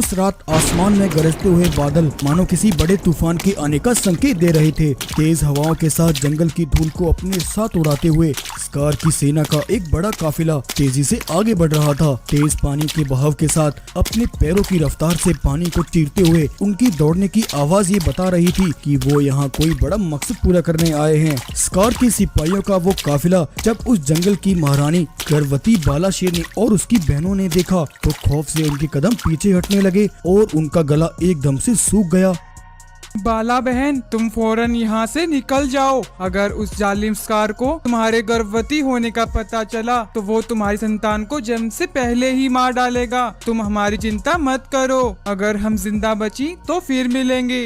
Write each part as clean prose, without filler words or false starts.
उस रात आसमान में गरजते हुए बादल मानो किसी बड़े तूफान के आने का संकेत दे रहे थे। तेज हवाओं के साथ जंगल की धूल को अपने साथ उड़ाते हुए स्कार की सेना का एक बड़ा काफिला तेजी से आगे बढ़ रहा था। तेज पानी के बहाव के साथ अपने पैरों की रफ्तार से पानी को चीरते हुए उनकी दौड़ने की आवाज ये बता रही थी कि वो यहाँ कोई बड़ा मकसद पूरा करने आए हैं। स्कार के सिपाहियों का वो काफिला जब उस जंगल की महारानी गर्भवती बाला शेरनी और उसकी बहनों ने देखा तो खौफ से उनके कदम पीछे हटने लगे और उनका गला एकदम से सूख गया। बाला बहन, तुम फौरन यहाँ से निकल जाओ। अगर उस जालिम स्कार को तुम्हारे गर्भवती होने का पता चला तो वो तुम्हारी संतान को जन्म से पहले ही मार डालेगा। तुम हमारी चिंता मत करो, अगर हम जिंदा बची तो फिर मिलेंगे।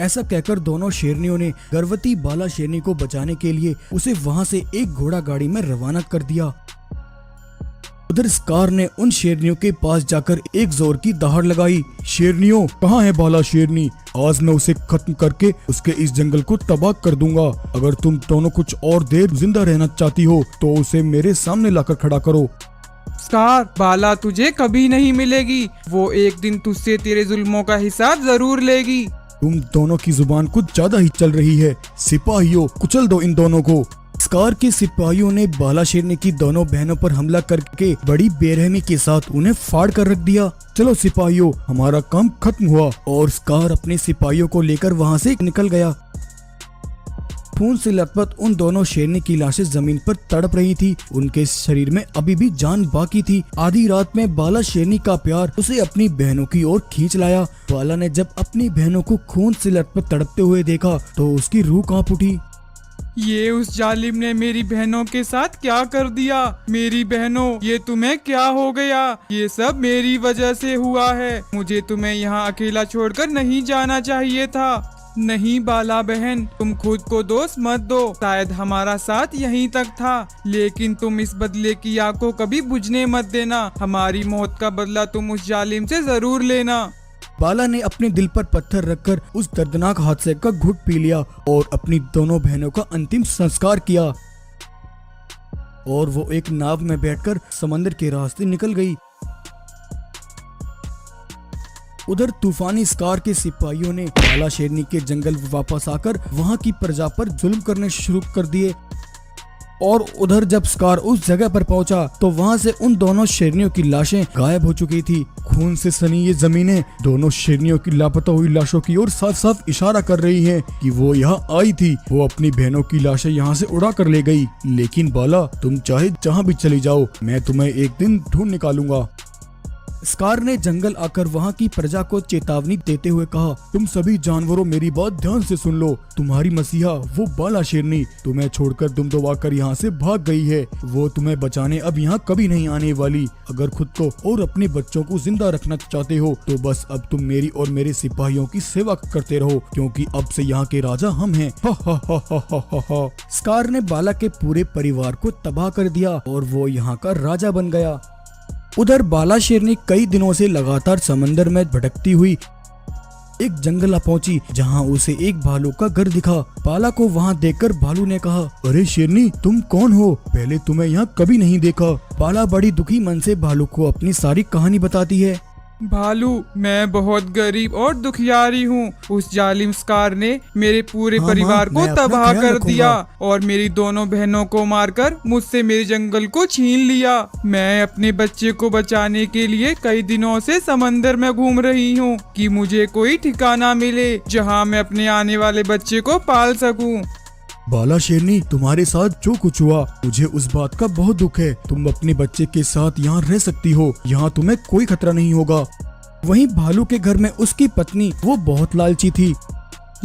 ऐसा कहकर दोनों शेरनियों ने गर्भवती बाला शेरनी को बचाने के लिए उसे वहाँ से एक घोड़ा गाड़ी में रवाना कर दिया। उधर स्कार ने उन शेरनियों के पास जाकर एक जोर की दहाड़ लगाई। शेरनियों, कहाँ है बाला शेरनी? आज मैं उसे खत्म करके उसके इस जंगल को तबाह कर दूंगा। अगर तुम दोनों कुछ और देर जिंदा रहना चाहती हो तो उसे मेरे सामने लाकर खड़ा करो। स्कार, बाला तुझे कभी नहीं मिलेगी। वो एक दिन तुझसे तेरे जुल्मों का हिसाब जरूर लेगी। तुम दोनों की जुबान कुछ ज्यादा ही चल रही है। सिपाहियों, कुचल दो इन दोनों को। स्कार के सिपाहियों ने बाला शेरनी की दोनों बहनों पर हमला करके बड़ी बेरहमी के साथ उन्हें फाड़ कर रख दिया। चलो सिपाहियों, हमारा काम खत्म हुआ। और स्कार अपने सिपाहियों को लेकर वहाँ से निकल गया। खून से लथपथ उन दोनों शेरनी की लाशें जमीन पर तड़प रही थी। उनके शरीर में अभी भी जान बाकी थी। आधी रात में बाला शेरनी का प्यार उसे अपनी बहनों की ओर खींच लाया। बाला ने जब अपनी बहनों को खून से लथपथ तड़पते हुए देखा तो उसकी रूह कांप उठी। ये उस जालिम ने मेरी बहनों के साथ क्या कर दिया? मेरी बहनों, ये तुम्हें क्या हो गया? ये सब मेरी वजह से हुआ है। मुझे तुम्हें यहाँ अकेला छोड़कर नहीं जाना चाहिए था। नहीं बाला बहन, तुम खुद को दोष मत दो। शायद हमारा साथ यहीं तक था, लेकिन तुम इस बदले की आग को कभी बुझने मत देना। हमारी मौत का बदला तुम उस जालिम से जरूर लेना। बाला ने अपने दिल पर पत्थर रखकर उस दर्दनाक हादसे का घुट पी लिया और अपनी दोनों बहनों का अंतिम संस्कार किया और वो एक नाव में बैठकर समंदर के रास्ते निकल गई। उधर तूफानी स्कार के सिपाहियों ने बाला शेरनी के जंगल वापस आकर वहां की प्रजा पर जुल्म करने शुरू कर दिए। और उधर जब स्कार उस जगह पर पहुंचा तो वहां से उन दोनों शेरनियों की लाशें गायब हो चुकी थी। खून से सनी ये जमीनें दोनों शेरनियों की लापता हुई लाशों की ओर साफ साफ इशारा कर रही हैं कि वो यहाँ आई थी। वो अपनी बहनों की लाशें यहाँ से उड़ा कर ले गई। लेकिन बाला, तुम चाहे जहाँ भी चली जाओ, मैं तुम्हें एक दिन ढूंढ निकालूंगा। स्कार ने जंगल आकर वहाँ की प्रजा को चेतावनी देते हुए कहा, तुम सभी जानवरों मेरी बात ध्यान से सुन लो। तुम्हारी मसीहा वो बाला शेरनी तुम्हें छोड़कर दुम दबाकर यहाँ से भाग गई है। वो तुम्हें बचाने अब यहाँ कभी नहीं आने वाली। अगर खुद को और अपने बच्चों को जिंदा रखना चाहते हो तो बस अब तुम मेरी और मेरे सिपाहियों की सेवा करते रहो, क्योंकि अब से यहाँ के राजा हम हैं। हा हा हा हा हा हा हा। स्कार ने बाला के पूरे परिवार को तबाह कर दिया और वो यहाँ का राजा बन गया। उधर बाला शेरनी कई दिनों से लगातार समंदर में भटकती हुई एक जंगल पहुंची जहां उसे एक भालू का घर दिखा। बाला को वहां देखकर भालू ने कहा, अरे शेरनी, तुम कौन हो? पहले तुम्हें यहाँ कभी नहीं देखा। बाला बड़ी दुखी मन से भालू को अपनी सारी कहानी बताती है। भालू, मैं बहुत गरीब और दुखियारी हूँ। उस जालिम स्कार ने मेरे पूरे परिवार को तबाह कर दिया और मेरी दोनों बहनों को मारकर मुझसे मेरे जंगल को छीन लिया। मैं अपने बच्चे को बचाने के लिए कई दिनों से समंदर में घूम रही हूँ कि मुझे कोई ठिकाना मिले जहाँ मैं अपने आने वाले बच्चे को पाल सकूँ। बाला शेरनी, तुम्हारे साथ जो कुछ हुआ मुझे उस बात का बहुत दुख है। तुम अपने बच्चे के साथ यहाँ रह सकती हो, यहाँ तुम्हें कोई खतरा नहीं होगा। वहीं भालू के घर में उसकी पत्नी, वो बहुत लालची थी।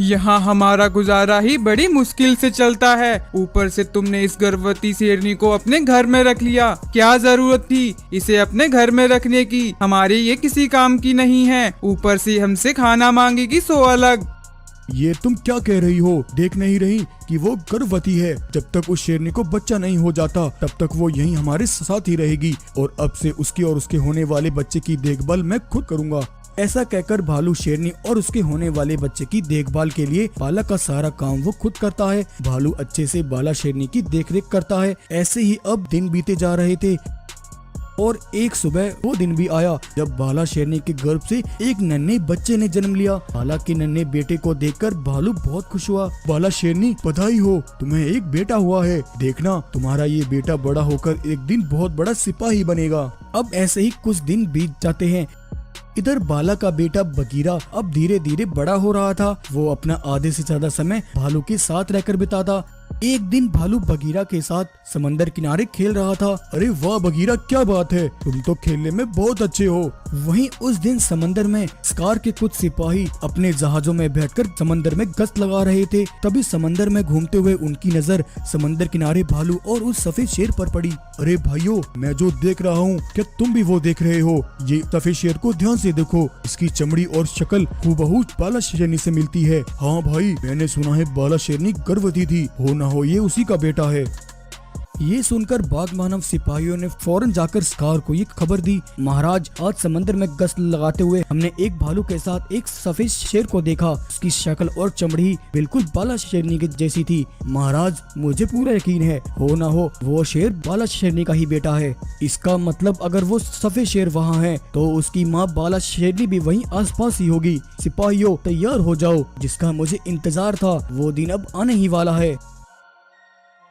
यहाँ हमारा गुजारा ही बड़ी मुश्किल से चलता है। ऊपर से तुमने इस गर्भवती शेरनी को अपने घर में रख लिया। क्या जरूरत थी इसे अपने घर में रखने की? हमारे ये किसी काम की नहीं है। ऊपर से हमसे खाना मांगेगी सो अलग। ये तुम क्या कह रही हो? देख नहीं रही कि वो गर्भवती है? जब तक उस शेरनी को बच्चा नहीं हो जाता तब तक वो यहीं हमारे साथ ही रहेगी और अब से उसकी और उसके होने वाले बच्चे की देखभाल मैं खुद करूंगा। ऐसा कहकर भालू शेरनी और उसके होने वाले बच्चे की देखभाल के लिए बाला का सारा काम वो खुद करता है। भालू अच्छे से बाला शेरनी की देखरेख करता है। ऐसे ही अब दिन बीते जा रहे थे। और एक सुबह वो दिन भी आया जब बाला शेरनी के गर्भ से एक नन्हे बच्चे ने जन्म लिया। बाला के नन्हे बेटे को देखकर भालू बहुत खुश हुआ। बाला शेरनी, बधाई हो, तुम्हें एक बेटा हुआ है। देखना, तुम्हारा ये बेटा बड़ा होकर एक दिन बहुत बड़ा सिपाही बनेगा। अब ऐसे ही कुछ दिन बीत जाते हैं। इधर बाला का बेटा बगीरा अब धीरे धीरे बड़ा हो रहा था। वो अपना आधे से ज्यादा समय भालू के साथ रहकर बिताता। एक दिन भालू बगीरा के साथ समंदर किनारे खेल रहा था। अरे वाह बगीरा, क्या बात है, तुम तो खेलने में बहुत अच्छे हो। वहीं उस दिन समंदर में स्कार के कुछ सिपाही अपने जहाजों में बैठकर समंदर में गश्त लगा रहे थे। तभी समंदर में घूमते हुए उनकी नजर समंदर किनारे भालू और उस सफेद शेर पर पड़ी। अरे भाइयों, मैं जो देख रहा हूँ, क्या तुम भी वो देख रहे हो? ये सफेद शेर को ध्यान से देखो, इसकी चमड़ी और शक्ल हूबहू बाला शेरनी से मिलती है। हाँ भाई, मैंने सुना है बाला शेरनी गर्भवती थी, हो ना हो ये उसी का बेटा है। ये सुनकर बाघ मानव सिपाहियों ने फौरन जाकर स्कार को ये खबर दी। महाराज, आज समंदर में गश्त लगाते हुए हमने एक भालू के साथ एक सफेद शेर को देखा। उसकी शक्ल और चमड़ी बिल्कुल बाला शेरनी के जैसी थी। महाराज, मुझे पूरा यकीन है, हो ना हो वो शेर बाला शेरनी का ही बेटा है। इसका मतलब अगर वो सफेद शेर वहाँ है तो उसकी माँ बाला शेरनी भी वहीं आसपास ही होगी। सिपाहियों, तैयार हो जाओ, जिसका मुझे इंतजार था वो दिन अब आने ही वाला है।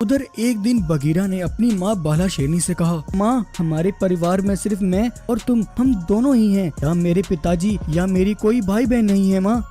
उधर एक दिन बगीरा ने अपनी माँ बाला शेरनी से कहा, माँ, हमारे परिवार में सिर्फ मैं और तुम, हम दोनों ही हैं। या मेरे पिताजी या मेरी कोई भाई बहन नहीं है। माँ,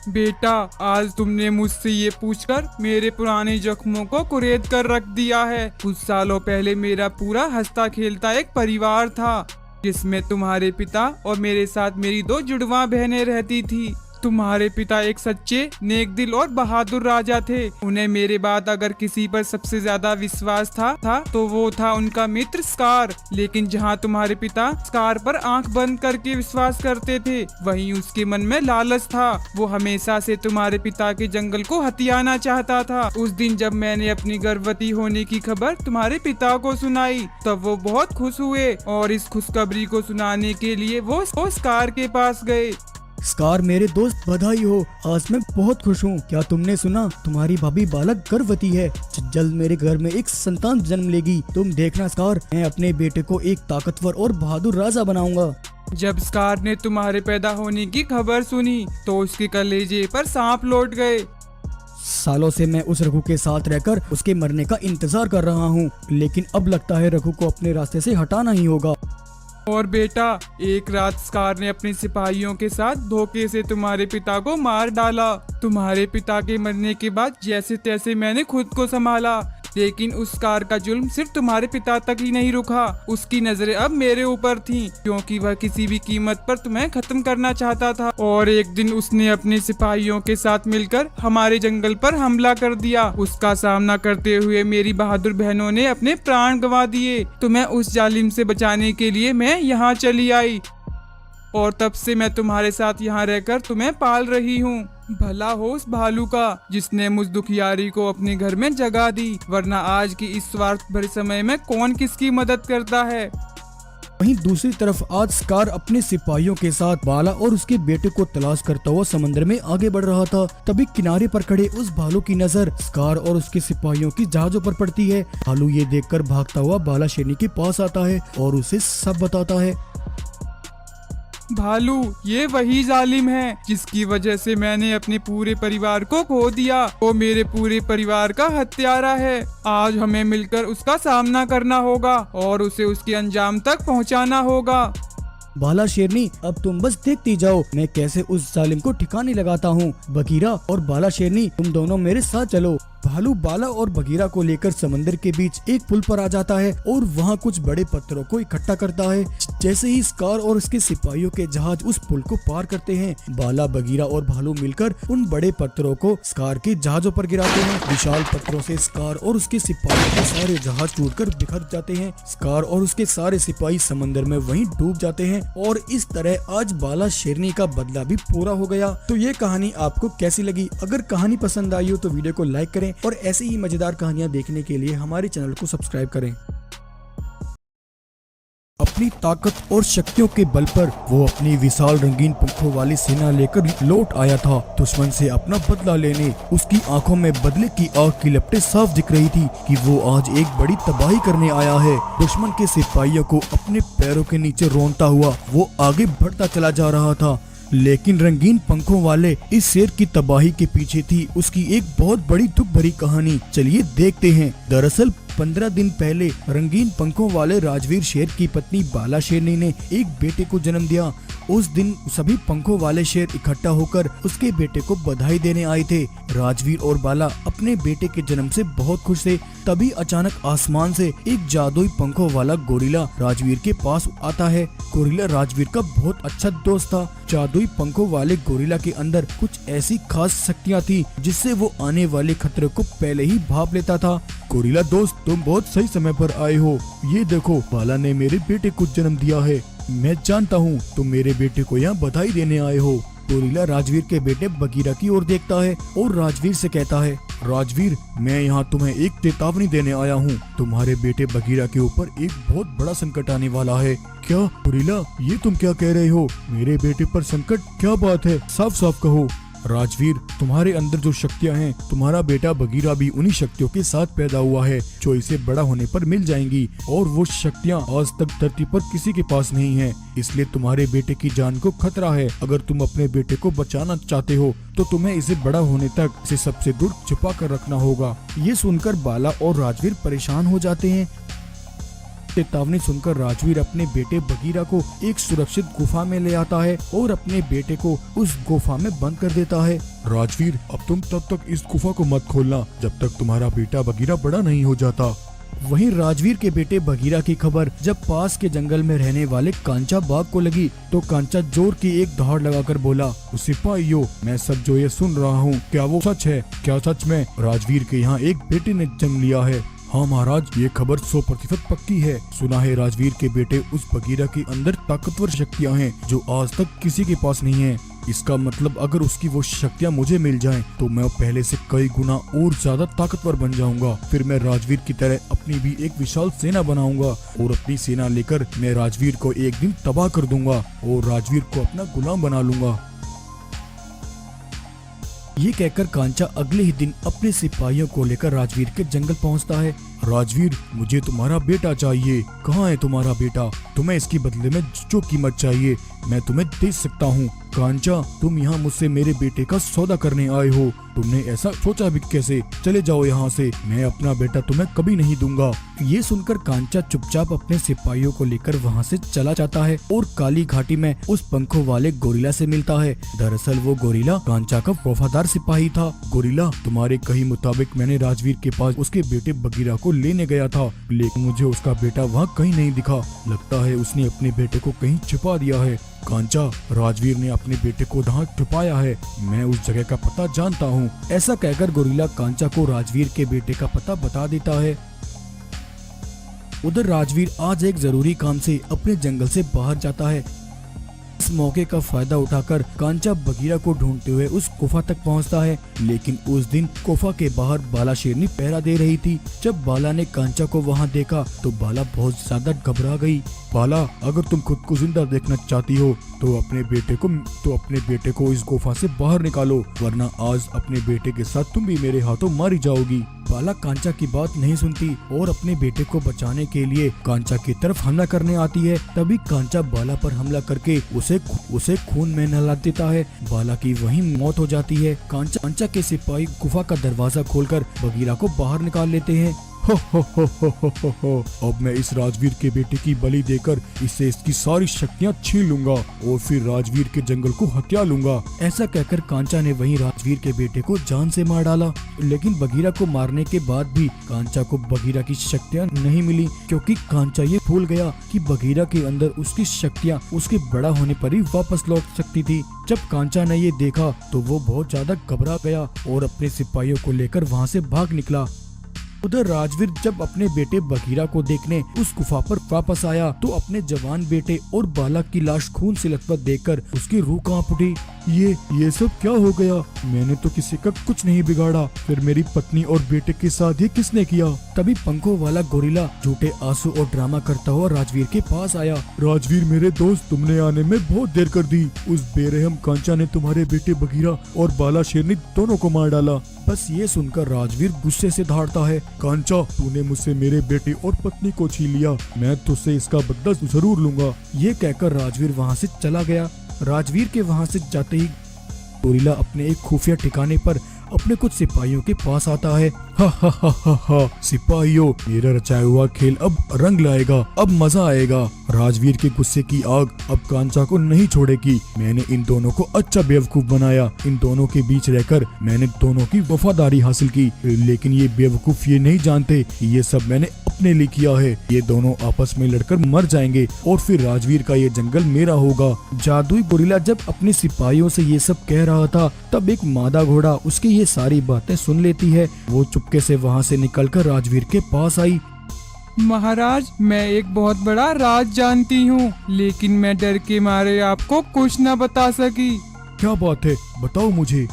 बेटा, आज तुमने मुझसे ये पूछकर मेरे पुराने जख्मों को कुरेद कर रख दिया है। कुछ सालों पहले मेरा पूरा हंसता खेलता एक परिवार था, जिसमें तुम्हारे पिता और मेरे साथ मेरी 2 जुड़वा बहनें रहती थी। तुम्हारे पिता एक सच्चे, नेक दिल और बहादुर राजा थे। उन्हें मेरे बाद अगर किसी पर सबसे ज्यादा विश्वास था तो वो था उनका मित्र स्कार। लेकिन जहाँ तुम्हारे पिता स्कार पर आंख बंद करके विश्वास करते थे, वहीं उसके मन में लालच था। वो हमेशा से तुम्हारे पिता के जंगल को हथियाना चाहता था। उस दिन जब मैंने अपनी गर्भवती होने की खबर तुम्हारे पिता को सुनाई, तब वो बहुत खुश हुए और इस खुशखबरी को सुनाने के लिए वो स्कार के पास गए। स्कार, मेरे दोस्त, बधाई हो, आज मैं बहुत खुश हूँ। क्या तुमने सुना, तुम्हारी भाभी बालक गर्भवती है। जल्द मेरे घर में एक संतान जन्म लेगी। तुम देखना स्कार, मैं अपने बेटे को एक ताकतवर और बहादुर राजा बनाऊंगा। जब स्कार ने तुम्हारे पैदा होने की खबर सुनी तो उसके कलेजे पर सांप लौट गए। सालों से मैं उस रघु के साथ रहकर उसके मरने का इंतजार कर रहा हूँ, लेकिन अब लगता है रघु को अपने रास्ते से हटाना ही होगा। और बेटा, एक रात स्कार ने अपने सिपाहियों के साथ धोखे से तुम्हारे पिता को मार डाला। तुम्हारे पिता के मरने के बाद जैसे तैसे मैंने खुद को संभाला, लेकिन उस स्कार का जुल्म सिर्फ तुम्हारे पिता तक ही नहीं रुका। उसकी नजरें अब मेरे ऊपर थीं, क्योंकि वह किसी भी कीमत पर तुम्हें खत्म करना चाहता था। और एक दिन उसने अपने सिपाहियों के साथ मिलकर हमारे जंगल पर हमला कर दिया। उसका सामना करते हुए मेरी बहादुर बहनों ने अपने प्राण गंवा दिए। तुम्हें उस जालिम से बचाने के लिए मैं यहाँ चली आई, और तब से मैं तुम्हारे साथ यहाँ रहकर तुम्हें पाल रही हूँ। भला हो उस भालू का जिसने मुझ दुखियारी को अपने घर में जगह दी, वरना आज की इस स्वार्थ भरे समय में कौन किसकी मदद करता है। वहीं दूसरी तरफ आज स्कार अपने सिपाहियों के साथ बाला और उसके बेटे को तलाश करता हुआ समंदर में आगे बढ़ रहा था। तभी किनारे पर खड़े उस भालू की नजर स्कार और उसके सिपाहियों की जहाजों पर पड़ती है। भालू ये देखकर भागता हुआ बाला शेरनी के पास आता है और उसे सब बताता है। भालू, ये वही जालिम है जिसकी वजह से मैंने अपने पूरे परिवार को खो दिया। वो मेरे पूरे परिवार का हत्यारा है। आज हमें मिलकर उसका सामना करना होगा और उसे उसके अंजाम तक पहुंचाना होगा। बाला शेरनी, अब तुम बस देखती जाओ मैं कैसे उस जालिम को ठिकाने लगाता हूँ। बगीरा और बाला शेरनी, तुम दोनों मेरे साथ चलो। भालू बाला और बगीरा को लेकर समंदर के बीच एक पुल पर आ जाता है और वहाँ कुछ बड़े पत्थरों को इकट्ठा करता है। जैसे ही स्कार और उसके सिपाहियों के जहाज उस पुल को पार करते हैं, बाला, बगीरा और भालू मिलकर उन बड़े पत्थरों को स्कार के जहाजों पर गिराते हैं। विशाल पत्थरों से स्कार और उसके सिपाहियों के सारे जहाज टूटकर बिखर जाते हैं। स्कार और उसके सारे सिपाही समंदर में वहीं डूब जाते हैं और इस तरह आज बाला शेरनी का बदला भी पूरा हो गया। तो ये कहानी आपको कैसी लगी? अगर कहानी पसंद आई हो तो वीडियो को लाइक करें और ऐसी ही मजेदार कहानियां देखने के लिए हमारे चैनल को सब्सक्राइब करें। अपनी ताकत और शक्तियों के बल पर वो अपनी विशाल रंगीन पंखों वाली सेना लेकर लौट आया था। दुश्मन से अपना बदला लेने। उसकी आंखों में बदले की आग की लपटें साफ दिख रही थी कि वो आज एक बड़ी तबाही करने आया है। दुश्मन के सिपाहियों को अपने पैरों के नीचे रोनता हुआ वो आगे बढ़ता चला जा रहा था। लेकिन रंगीन पंखों वाले इस शेर की तबाही के पीछे थी उसकी एक बहुत बड़ी दुख भरी कहानी। चलिए देखते हैं। दरअसल 15 दिन पहले रंगीन पंखों वाले राजवीर शेर की पत्नी बाला शेरनी ने एक बेटे को जन्म दिया। उस दिन सभी पंखों वाले शेर इकट्ठा होकर उसके बेटे को बधाई देने आए थे। राजवीर और बाला अपने बेटे के जन्म से बहुत खुश थे। तभी अचानक आसमान से एक जादुई पंखों वाला गोरिल्ला राजवीर के पास आता है। गोरिल्ला राजवीर का बहुत अच्छा दोस्त था। जादुई पंखों वाले गोरिल्ला के अंदर कुछ ऐसी खास शक्तियाँ थी जिससे वो आने वाले खतरे को पहले ही भाप लेता था। गोरिल्ला दोस्त, तुम बहुत सही समय पर आए हो। ये देखो, बाला ने मेरे बेटे को जन्म दिया है। मैं जानता हूँ तुम मेरे बेटे को यहाँ बधाई देने आए हो। गोरिल्ला राजवीर के बेटे बगीरा की ओर देखता है और राजवीर से कहता है, राजवीर, मैं यहाँ तुम्हें एक चेतावनी देने आया हूँ। तुम्हारे बेटे बगीरा के ऊपर एक बहुत बड़ा संकट आने वाला है। क्या गोरिल्ला, ये तुम क्या कह रहे हो? मेरे बेटे पर संकट? क्या बात है, साफ साफ कहो। राजवीर, तुम्हारे अंदर जो शक्तियाँ हैं, तुम्हारा बेटा बगीरा भी उन्हीं शक्तियों के साथ पैदा हुआ है जो इसे बड़ा होने पर मिल जाएंगी। और वो शक्तियाँ आज तक धरती पर किसी के पास नहीं है। इसलिए तुम्हारे बेटे की जान को खतरा है। अगर तुम अपने बेटे को बचाना चाहते हो तो तुम्हें इसे बड़ा होने तक इसे सबसे दूर छिपा कर रखना होगा। ये सुनकर बाला और राजवीर परेशान हो जाते हैं। चेतावनी सुनकर राजवीर अपने बेटे बगीरा को एक सुरक्षित गुफा में ले आता है और अपने बेटे को उस गुफा में बंद कर देता है। राजवीर, अब तुम तब तक इस गुफा को मत खोलना जब तक तुम्हारा बेटा बगीरा बड़ा नहीं हो जाता। वहीं राजवीर के बेटे बगीरा की खबर जब पास के जंगल में रहने वाले कांचा बाघ को लगी तो कांचा जोर की एक दहाड़ लगाकर बोला, सिपाहियों, मैं सब जो ये सुन रहा हूँ, क्या वो सच है? क्या सच में राजवीर के यहाँ एक बेटे ने जन्म लिया है? हाँ महाराज, ये खबर 100% पक्की है। सुना है राजवीर के बेटे उस बगीरा के अंदर ताकतवर शक्तियाँ हैं जो आज तक किसी के पास नहीं है। इसका मतलब अगर उसकी वो शक्तियाँ मुझे मिल जाएं तो मैं पहले से कई गुना और ज्यादा ताकतवर बन जाऊंगा। फिर मैं राजवीर की तरह अपनी भी एक विशाल सेना बनाऊंगा और अपनी सेना लेकर मैं राजवीर को एक दिन तबाह कर दूंगा और राजवीर को अपना गुलाम बना लूंगा। ये कहकर कांचा अगले ही दिन अपने सिपाहियों को लेकर राजवीर के जंगल पहुंचता है। राजवीर, मुझे तुम्हारा बेटा चाहिए। कहाँ है तुम्हारा बेटा? तुम्हें इसकी बदले में जो कीमत चाहिए मैं तुम्हें दे सकता हूँ। कांचा, तुम यहाँ मुझसे मेरे बेटे का सौदा करने आए हो। तुमने ऐसा सोचा भी कैसे? चले जाओ यहाँ से, मैं अपना बेटा तुम्हें कभी नहीं दूंगा। ये सुनकर कांचा चुपचाप अपने सिपाहियों को लेकर वहाँ से चला जाता है और काली घाटी में उस पंखों वाले गोरिल्ला से मिलता है। दरअसल वो गोरिल्ला कांचा का वफादार सिपाही था। गोरिल्ला, तुम्हारे कही मुताबिक मैंने राजवीर के पास उसके बेटे बगीरा को लेने गया था, लेकिन मुझे उसका बेटा वहाँ कहीं नहीं दिखा। लगता है उसने अपने बेटे को कहीं छिपा दिया है। कांचा, राजवीर ने अपने बेटे को वहाँ छुपाया है। मैं उस जगह का पता जानता हूँ। ऐसा कहकर गोरिल्ला कांचा को राजवीर के बेटे का पता बता देता है। उधर राजवीर आज एक जरूरी काम से अपने जंगल से बाहर जाता है। इस मौके का फायदा उठाकर कांचा बगीरा को ढूंढते हुए उस गुफा तक पहुंचता है। लेकिन उस दिन गुफा के बाहर बाला शेरनी पहरा दे रही थी। जब बाला ने कांचा को वहां देखा तो बाला बहुत ज्यादा घबरा गई। बाला, अगर तुम खुद को जिंदा देखना चाहती हो तो अपने बेटे को इस गुफा से बाहर निकालो, वरना आज अपने बेटे के साथ तुम भी मेरे हाथों मारी जाओगी। बाला कांचा की बात नहीं सुनती और अपने बेटे को बचाने के लिए कांचा की तरफ हमला करने आती है। तभी कांचा बाला पर हमला करके उसे खून में नहला देता है। बाला की वहीं मौत हो जाती है। कांचा के सिपाही गुफा का दरवाजा खोलकर बगीरा को बाहर निकाल लेते हैं। हो। अब मैं इस राजवीर के बेटे की बलि देकर इससे इसकी सारी शक्तियाँ छीन लूंगा और फिर राजवीर के जंगल को हत्या लूंगा। ऐसा कहकर कांचा ने वहीं राजवीर के बेटे को जान से मार डाला। लेकिन बगीरा को मारने के बाद भी कांचा को बगीरा की शक्तियाँ नहीं मिली, क्योंकि कांचा ये भूल गया कि बगीरा के अंदर उसकी शक्तियाँ उसके बड़ा होने पर ही वापस लौट सकती थी। जब कांचा ने ये देखा तो वो बहुत ज्यादा घबरा गया और अपने सिपाहियों को लेकर वहाँ से भाग निकला। उधर राजवीर जब अपने बेटे बगीरा को देखने उस गुफा पर वापस आया तो अपने जवान बेटे और बालक की लाश खून से लथपथ देखकर उसकी रूह कांप उठी। ये सब क्या हो गया? मैंने तो किसी का कुछ नहीं बिगाड़ा, फिर मेरी पत्नी और बेटे के साथ ये किसने किया? तभी पंखों वाला गोरिल्ला झूठे आंसू और ड्रामा करता हुआ राजवीर के पास आया। राजवीर मेरे दोस्त, तुमने आने में बहुत देर कर दी। उस बेरहम कांचा ने तुम्हारे बेटे बगीरा और बाला शेरनी दोनों को मार डाला। बस ये सुनकर राजवीर गुस्से से दहाड़ता है, कांचा तूने मुझसे मेरे बेटे और पत्नी को छीन लिया, मैं तुझसे इसका बदला जरूर लूंगा। ये कहकर राजवीर वहाँ से चला गया। राजवीर के वहाँ से जाते ही गोरिल्ला अपने एक खुफिया ठिकाने पर अपने कुछ सिपाहियों के पास आता है। हा सिपाहियों, मेरा रचाया हुआ खेल अब रंग लाएगा, अब मजा आएगा। राजवीर के गुस्से की आग अब कांचा को नहीं छोड़ेगी। मैंने इन दोनों को अच्छा बेवकूफ बनाया, इन दोनों के बीच रहकर मैंने दोनों की वफादारी हासिल की, लेकिन ये बेवकूफ ये नहीं जानते ये सब मैंने अपने लिए किया है। ये दोनों आपस में लड़कर मर जाएंगे और फिर राजवीर का ये जंगल मेरा होगा। जादुई गोरिल्ला जब अपने सिपाहियों से ये सब कह रहा था तब एक मादा घोड़ा उसकी ये सारी बातें सुन लेती है। वो चुपके से वहाँ से निकलकर राजवीर के पास आई। महाराज, मैं एक बहुत बड़ा राज जानती हूँ, लेकिन मैं डर के मारे आपको कुछ न बता सकी। क्या बात है, बताओ मुझे।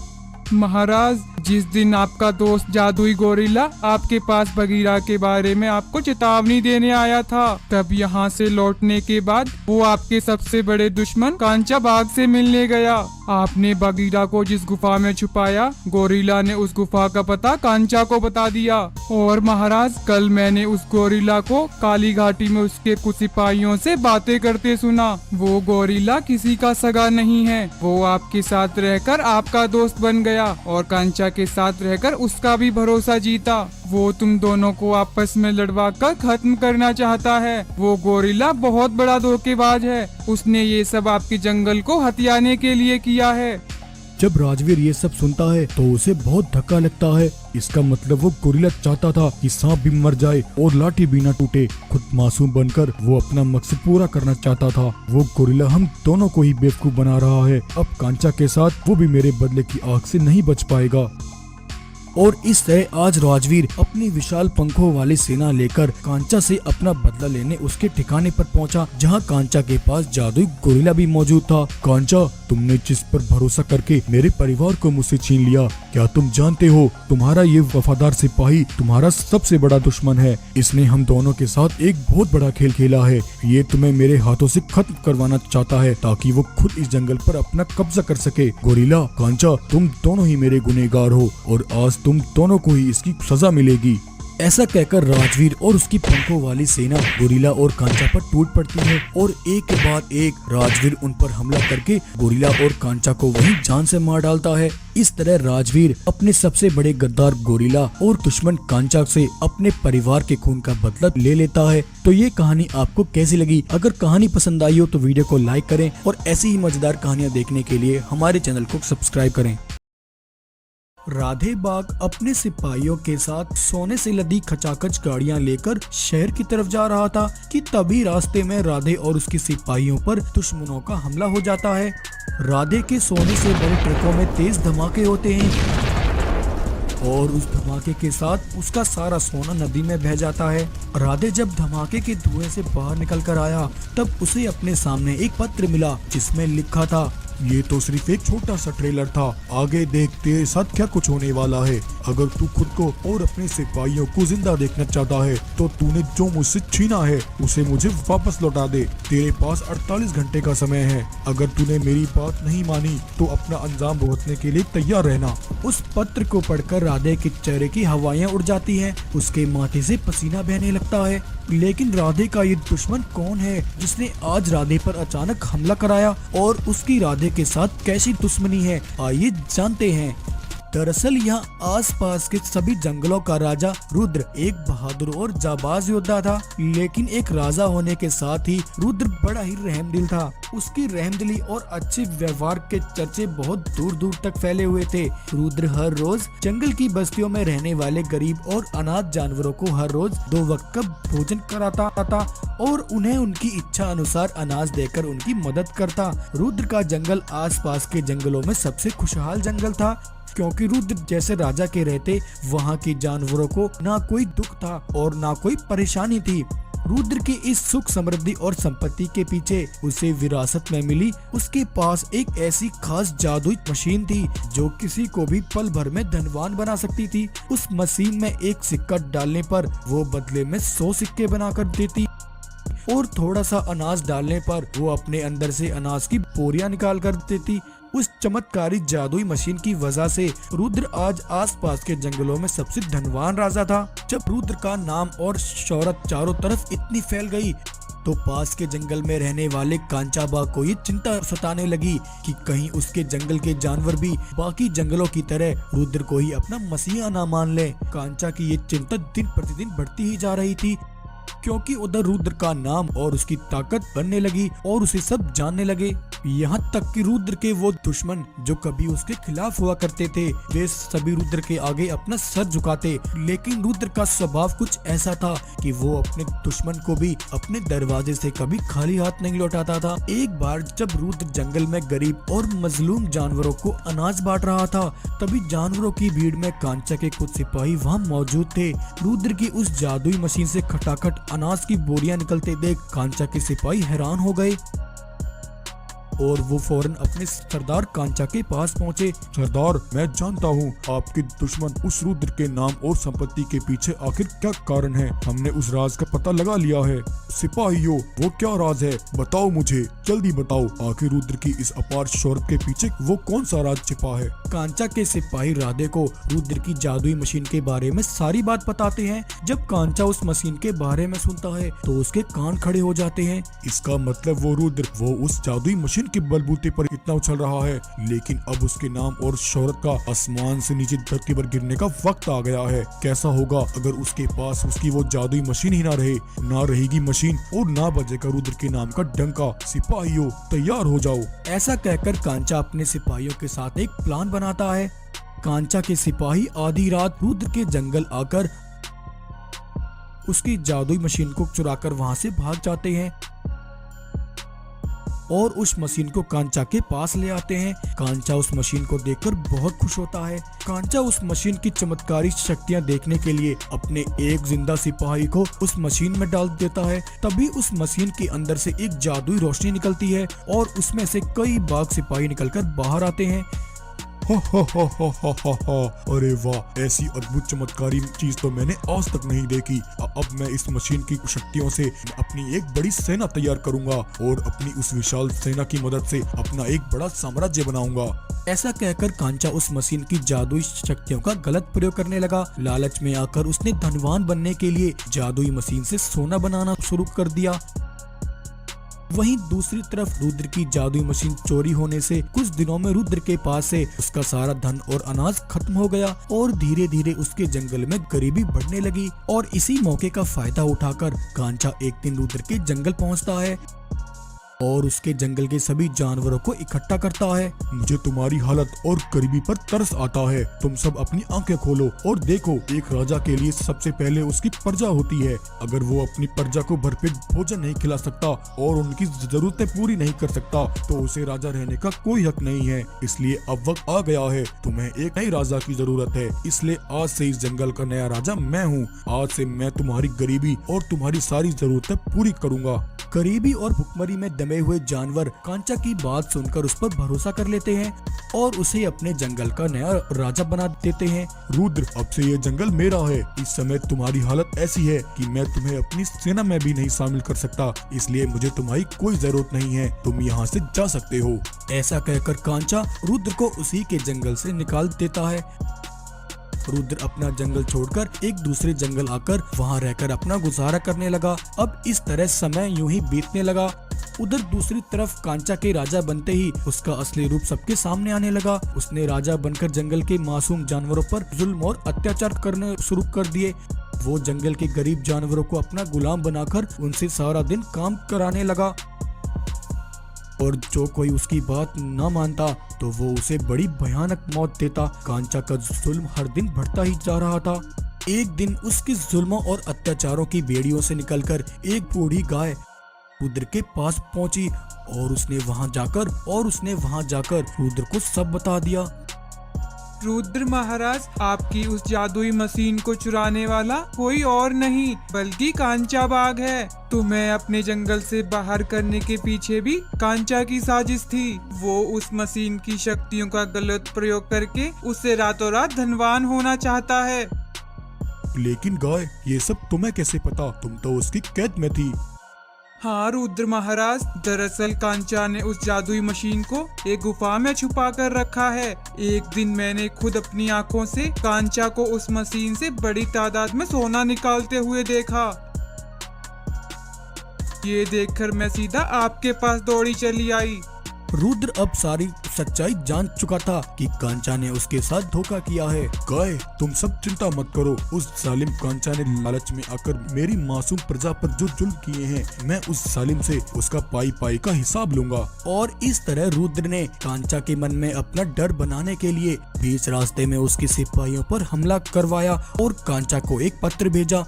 महाराज, जिस दिन आपका दोस्त जादुई गोरिल्ला आपके पास बगीरा के बारे में आपको चेतावनी देने आया था, तब यहाँ से लौटने के बाद वो आपके सबसे बड़े दुश्मन कांचा बाघ से मिलने गया। आपने बगीरा को जिस गुफा में छुपाया, गोरिल्ला ने उस गुफा का पता कांचा को बता दिया। और महाराज, कल मैंने उस गोरिल्ला को काली घाटी में उसके कुछ सिपाहियों से बातें करते सुना। वो गोरिल्ला किसी का सगा नहीं है, वो आपके साथ रहकर आपका दोस्त बन गया और कांचा के साथ रहकर उसका भी भरोसा जीता। वो तुम दोनों को आपस में लड़वा कर खत्म करना चाहता है। वो गोरिल्ला बहुत बड़ा धोखेबाज है, उसने ये सब आपके जंगल को हथियाने के लिए किया है। जब राजवीर ये सब सुनता है तो उसे बहुत धक्का लगता है। इसका मतलब वो गोरिल्ला चाहता था कि सांप भी मर जाए और लाठी भी न टूटे। खुद मासूम बनकर वो अपना मकसद पूरा करना चाहता था। वो गोरिल्ला हम दोनों को ही बेवकूफ बना रहा है। अब कांचा के साथ वो भी मेरे बदले की आग से नहीं बच पाएगा। और इस तरह आज राजवीर अपनी विशाल पंखों वाली सेना लेकर कांचा से अपना बदला लेने उसके ठिकाने पर पहुंचा, जहां कांचा के पास जादुई गोरिल्ला भी मौजूद था। कांचा, तुमने जिस पर भरोसा करके मेरे परिवार को मुझसे छीन लिया, क्या तुम जानते हो तुम्हारा ये वफादार सिपाही तुम्हारा सबसे बड़ा दुश्मन है। इसने हम दोनों के साथ एक बहुत बड़ा खेल खेला है। ये तुम्हें मेरे हाथों से खत्म करवाना चाहता है ताकि वो खुद इस जंगल पर अपना कब्जा कर सके। गोरिल्ला, कांचा, तुम दोनों ही मेरे गुनहगार हो और आज तुम दोनों को ही इसकी सजा मिलेगी। ऐसा कहकर राजवीर और उसकी पंखों वाली सेना गोरिल्ला और कांचा पर टूट पड़ती है और एक के बाद एक राजवीर उन पर हमला करके गोरिल्ला और कांचा को वहीं जान से मार डालता है। इस तरह राजवीर अपने सबसे बड़े गद्दार गोरिल्ला और दुश्मन कांचा से अपने परिवार के खून का बदला ले लेता है। तो ये कहानी आपको कैसी लगी? अगर कहानी पसंद आई हो तो वीडियो को लाइक करें और ऐसी ही मजेदार कहानियाँ देखने के लिए हमारे चैनल को सब्सक्राइब करें। राधे बाघ अपने सिपाहियों के साथ सोने से लदी खचाखच गाड़ियां लेकर शहर की तरफ जा रहा था कि तभी रास्ते में राधे और उसके सिपाहियों पर दुश्मनों का हमला हो जाता है। राधे के सोने से बने ट्रकों में तेज धमाके होते हैं और उस धमाके के साथ उसका सारा सोना नदी में बह जाता है। राधे जब धमाके के धुएं से बाहर निकल कर आया तब उसे अपने सामने एक पत्र मिला जिसमें लिखा था, ये तो सिर्फ एक छोटा सा ट्रेलर था, आगे देख तेरे साथ क्या कुछ होने वाला है। अगर तू खुद को और अपने सिपाहियों को जिंदा देखना चाहता है तो तूने जो मुझसे छीना है उसे मुझे वापस लौटा दे। तेरे पास 48 घंटे का समय है। अगर तूने मेरी बात नहीं मानी तो अपना अंजाम भुगतने के लिए तैयार रहना। उस पत्र को पढ़कर राधे के चेहरे की हवाएं उड़ जाती हैं, उसके माथे से पसीना बहने लगता है। लेकिन राधे का ये दुश्मन कौन है जिसने आज राधे पर अचानक हमला कराया और उसकी राधे के साथ कैसी दुश्मनी है, आइए जानते हैं। दरअसल यहाँ आसपास के सभी जंगलों का राजा रुद्र एक बहादुर और जाबाज योद्धा था, लेकिन एक राजा होने के साथ ही रुद्र बड़ा ही रहमदिल था। उसकी रहमदिली और अच्छे व्यवहार के चर्चे बहुत दूर दूर तक फैले हुए थे। रुद्र हर रोज जंगल की बस्तियों में रहने वाले गरीब और अनाथ जानवरों को हर रोज 2 वक्त का भोजन कराता था और उन्हें उनकी इच्छा अनुसार अनाज देकर उनकी मदद करता। रुद्र का जंगल आसपास के जंगलों में सबसे खुशहाल जंगल था क्योंकि रुद्र जैसे राजा के रहते वहाँ के जानवरों को ना कोई दुख था और ना कोई परेशानी थी। रुद्र की इस सुख समृद्धि और संपत्ति के पीछे उसे विरासत में मिली उसके पास एक ऐसी खास जादुई मशीन थी जो किसी को भी पल भर में धनवान बना सकती थी। उस मशीन में एक सिक्का डालने पर वो बदले में 100 सिक्के बनाकर देती और थोड़ा सा अनाज डालने पर वो अपने अंदर से अनाज की बोरियां निकाल कर देती। उस चमत्कारी जादुई मशीन की वजह से रुद्र आज आसपास के जंगलों में सबसे धनवान राजा था। जब रुद्र का नाम और शोहरत चारों तरफ इतनी फैल गई तो पास के जंगल में रहने वाले कांचा बाघ को ये चिंता सताने लगी कि कहीं उसके जंगल के जानवर भी बाकी जंगलों की तरह रुद्र को ही अपना मसीहा ना मान ले। कांचा की ये चिंता दिन प्रतिदिन बढ़ती ही जा रही थी क्योंकि उधर रुद्र का नाम और उसकी ताकत बनने लगी और उसे सब जानने लगे। यहाँ तक कि रुद्र के वो दुश्मन जो कभी उसके खिलाफ हुआ करते थे वे सभी रुद्र के आगे अपना सर झुकाते। लेकिन रुद्र का स्वभाव कुछ ऐसा था कि वो अपने दुश्मन को भी अपने दरवाजे से कभी खाली हाथ नहीं लौटाता था। एक बार जब रुद्र जंगल में गरीब और मजलूम जानवरों को अनाज बांट रहा था तभी जानवरों की भीड़ में कांचा के कुछ सिपाही वहाँ मौजूद थे। रुद्र की उस जादुई मशीन से खटाखट अनाज की बोरियां निकलते देख कांचा के सिपाही हैरान हो गए और वो फौरन अपने सरदार कांचा के पास पहुँचे। सरदार, मैं जानता हूँ आपके दुश्मन उस रुद्र के नाम और संपत्ति के पीछे आखिर क्या कारण है। हमने उस राज का पता लगा लिया है। सिपाहियों, वो क्या राज है, बताओ मुझे, जल्दी बताओ। आखिर रुद्र की इस अपार शोहरत के पीछे वो कौन सा राज छिपा है। कांचा के सिपाही राधे को रुद्र की जादुई मशीन के बारे में सारी बात बताते हैं। जब कांचा उस मशीन के बारे में सुनता है तो उसके कान खड़े हो जाते हैं। इसका मतलब वो रुद्र वो उस जादुई मशीन के बलबूते पर इतना उछल रहा है, लेकिन अब उसके नाम और शोहरत का आसमान से नीचे धरती पर गिरने का वक्त आ गया है। कैसा होगा अगर उसके पास उसकी वो जादुई मशीन ही ना रहे। ना रहेगी मशीन और ना बजेगा रुद्र के नाम का डंका। सिपाहियों, तैयार हो जाओ। ऐसा कहकर कांचा अपने सिपाहियों के साथ एक प्लान बनाता है। कांचा के सिपाही आधी रात रुद्र के जंगल आकर उसकी जादुई मशीन को चुराकर वहां से भाग जाते हैं और उस मशीन को कांचा के पास ले आते हैं। कांचा उस मशीन को देखकर बहुत खुश होता है। कांचा उस मशीन की चमत्कारी शक्तियां देखने के लिए अपने एक जिंदा सिपाही को उस मशीन में डाल देता है। तभी उस मशीन के अंदर से एक जादुई रोशनी निकलती है और उसमें से कई बाघ सिपाही निकलकर बाहर आते हैं। अरे वाह, ऐसी अद्भुत चमत्कारी चीज तो मैंने आज तक नहीं देखी। अब मैं इस मशीन की शक्तियों से अपनी एक बड़ी सेना तैयार करूंगा और अपनी उस विशाल सेना की मदद से अपना एक बड़ा साम्राज्य बनाऊंगा। ऐसा कहकर कांचा उस मशीन की जादुई शक्तियों का गलत प्रयोग करने लगा। लालच में आकर उसने धनवान बनने के लिए जादुई मशीन से सोना बनाना शुरू कर दिया। वहीं दूसरी तरफ रुद्र की जादुई मशीन चोरी होने से कुछ दिनों में रुद्र के पास से उसका सारा धन और अनाज खत्म हो गया और धीरे धीरे उसके जंगल में गरीबी बढ़ने लगी। और इसी मौके का फायदा उठाकर कांचा एक दिन रुद्र के जंगल पहुंचता है और उसके जंगल के सभी जानवरों को इकट्ठा करता है। मुझे तुम्हारी हालत और गरीबी पर तरस आता है। तुम सब अपनी आंखें खोलो और देखो, एक राजा के लिए सबसे पहले उसकी प्रजा होती है। अगर वो अपनी प्रजा को भरपेट भोजन नहीं खिला सकता और उनकी जरूरतें पूरी नहीं कर सकता तो उसे राजा रहने का कोई हक नहीं है। इसलिए अब वक्त आ गया है, तुम्हें एक नई राजा की जरूरत है। इसलिए आज से इस जंगल का नया राजा मैं हूँ। आज से मैं तुम्हारी गरीबी और तुम्हारी सारी जरूरतें पूरी करूँगा। गरीबी और भुखमरी में दमे हुए जानवर कांचा की बात सुनकर उस पर भरोसा कर लेते हैं और उसे अपने जंगल का नया राजा बना देते हैं। रुद्र, अब से ये जंगल मेरा है। इस समय तुम्हारी हालत ऐसी है कि मैं तुम्हें अपनी सेना में भी नहीं शामिल कर सकता, इसलिए मुझे तुम्हारी कोई जरूरत नहीं है। तुम यहाँ से जा सकते हो। ऐसा कहकर कांचा रुद्र को उसी के जंगल से निकाल देता है। रुद्र अपना जंगल छोड़कर एक दूसरे जंगल आकर वहां रहकर अपना गुजारा करने लगा। अब इस तरह समय यूं ही बीतने लगा। उधर दूसरी तरफ कांचा के राजा बनते ही उसका असली रूप सबके सामने आने लगा। उसने राजा बनकर जंगल के मासूम जानवरों पर जुल्म और अत्याचार करने शुरू कर दिए। वो जंगल के गरीब जानवरों को अपना गुलाम बनाकर उनसे सारा दिन काम कराने लगा और जो कोई उसकी बात न मानता तो वो उसे बड़ी भयानक मौत देता। कांचा का जुल्म हर दिन बढ़ता ही जा रहा था। एक दिन उसके जुल्मों और अत्याचारों की बेड़ियों से निकलकर एक बूढ़ी गाय रुद्र के पास पहुंची और उसने वहां जाकर रुद्र को सब बता दिया। रुद्र महाराज, आपकी उस जादुई मशीन को चुराने वाला कोई और नहीं बल्कि कांचा बाघ है। तुम्हें अपने जंगल से बाहर करने के पीछे भी कांचा की साजिश थी। वो उस मशीन की शक्तियों का गलत प्रयोग करके उससे रातों रात धनवान होना चाहता है। लेकिन गाय, ये सब तुम्हें कैसे पता? तुम तो उसकी कैद में थी। हाँ रुद्र महाराज, दरअसल कांचा ने उस जादुई मशीन को एक गुफा में छुपा कर रखा है। एक दिन मैंने खुद अपनी आंखों से कांचा को उस मशीन से बड़ी तादाद में सोना निकालते हुए देखा। ये देखकर मैं सीधा आपके पास दौड़ी चली आई। रुद्र अब सारी सच्चाई जान चुका था कि कांचा ने उसके साथ धोखा किया है। गाय, तुम सब चिंता मत करो। उस जालिम कांचा ने लालच में आकर मेरी मासूम प्रजा पर जो जुल्म किए हैं, मैं उस जालिम से उसका पाई पाई का हिसाब लूंगा। और इस तरह रुद्र ने कांचा के मन में अपना डर बनाने के लिए बीच रास्ते में उसके सिपाहियों पर हमला करवाया और कांचा को एक पत्र भेजा।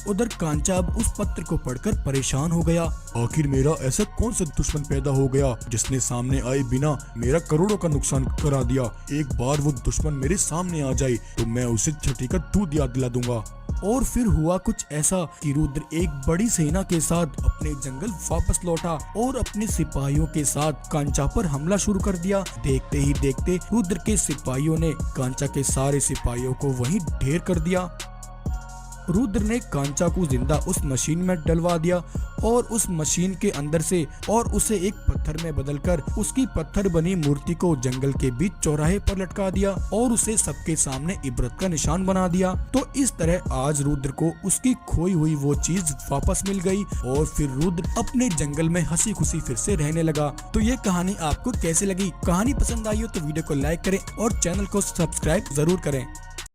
उधर कांचा अब उस पत्र को पढ़कर परेशान हो गया। आखिर मेरा ऐसा कौन सा दुश्मन पैदा हो गया जिसने सामने आए बिना मेरा करोड़ों का नुकसान करा दिया? एक बार वो दुश्मन मेरे सामने आ जाए तो मैं उसे छठी का दूध याद दिला दूंगा। और फिर हुआ कुछ ऐसा कि रुद्र एक बड़ी सेना के साथ अपने जंगल वापस लौटा और अपने सिपाहियों के साथ कांचा पर हमला शुरू कर दिया। देखते ही देखते रुद्र के सिपाहियों ने कांचा के सारे सिपाहियों को वहीं ढेर कर दिया। रुद्र ने कांचा को जिंदा उस मशीन में डलवा दिया और उस मशीन के अंदर से और उसे एक पत्थर में बदलकर उसकी पत्थर बनी मूर्ति को जंगल के बीच चौराहे पर लटका दिया और उसे सबके सामने इबरत का निशान बना दिया। तो इस तरह आज रुद्र को उसकी खोई हुई वो चीज वापस मिल गई और फिर रुद्र अपने जंगल में हंसी खुशी फिर से रहने लगा। तो ये कहानी आपको कैसे लगी? कहानी पसंद आई हो तो वीडियो को लाइक करें और चैनल को सब्सक्राइब जरूर करें।